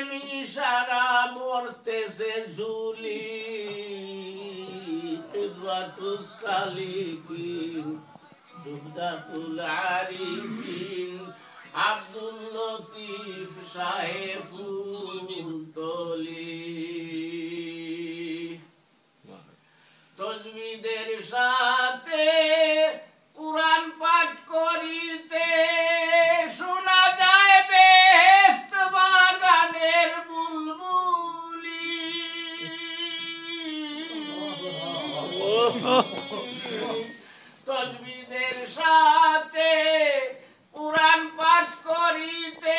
মিশারা মরতেছে ঝুলি কিদওয়াতুস সালিকিন জুবদাতুল আরিফিন আব্দুল লতিফ সাহেবুল তলি তজবিদের সাথে কুরআন পাঠ করিতে শোনা যায় বেহেশত বাগানের বুলবুলি তজবিদের সাথে কুরআন পাঠ করিতে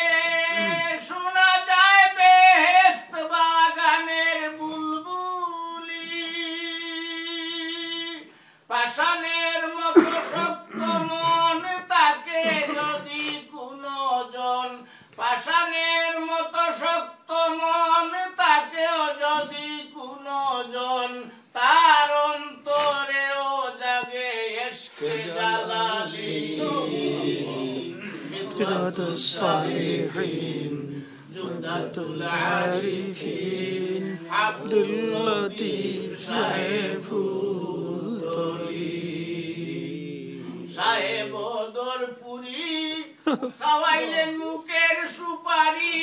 শোনা যায় বেহেশত বাগানের বুলবুলি পাষাণের মতো শক্ত মন তাকে যদি কোনো জন পাষাণের মতো শক্ত মন তাকেও যদি কোনো জন তার অন্তরেও জাগে ইশকে জালালি কিদওয়াতুস সালিহিন জুবদাতুল আরিফিন আব্দুল লতিফ সাহেবুল তলি সাহেব দরপুরি খাওয়াইলেন মুখের সুপারি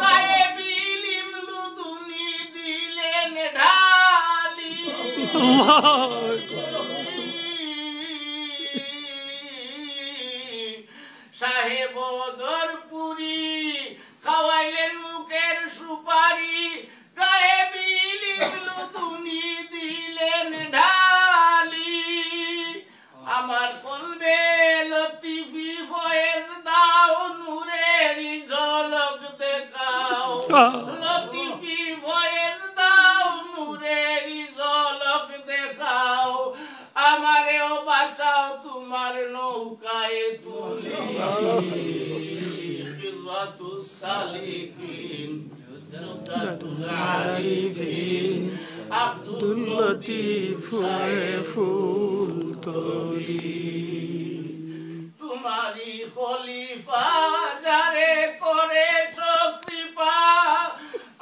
সাহেব ইলম লুদুনি দিলেন ঢালি সাহেব দরপুরি খাওয়াইলেন মুখের সুপারি গায়েব ইলম লুদুনি দিলেন ঢালি আমার কলবে লতিফি ফয়েজ দাও নূরের ঝলক দেখাও লতিফি ফয়েজ দাও নূরের ঝলক দেখাও আমারেও বাঁচাও তোমার নৌকায় তুলি কিদওয়াতুস সালিকিন জুবদাতুল আরিফিন আব্দুল লতিফ সাহেবুল তলি তোমারি খলিফা যারে করেছ কৃপা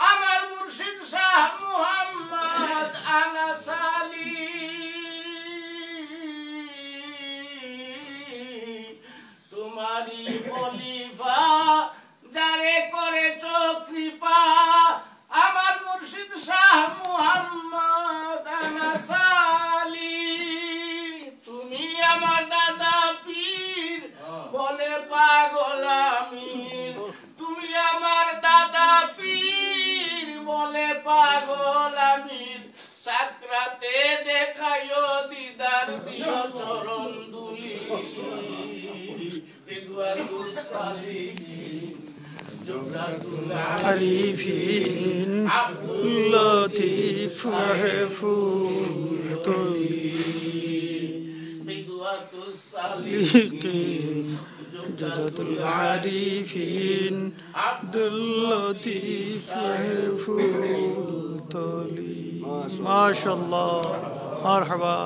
আমার মুর্শিদ শাহ মুহাম্মদ আনাস আলী তোমারি খলিফা যারে করেছ কৃপা আমার মুর্শিদ শাহ মুহাম্মদ আনাস আলী তুমি আমার দাদা পীর বলে পাগল আমির তুমি আমার দাদা পীর বলে পাগল আমির সাকরাতে দেখাইও দিদার দিও চরণ দুলি কিদওয়াতুস সালিহিন জুবদাতুল আরিফিন আব্দুল লতিফ সাহেবুল তলি কিদওয়াতুস সালিহিন জুবদাতুল আরিফিন আব্দুল লতিফ সাহেবুল তলি মাশাআল্লাহ মারহাবা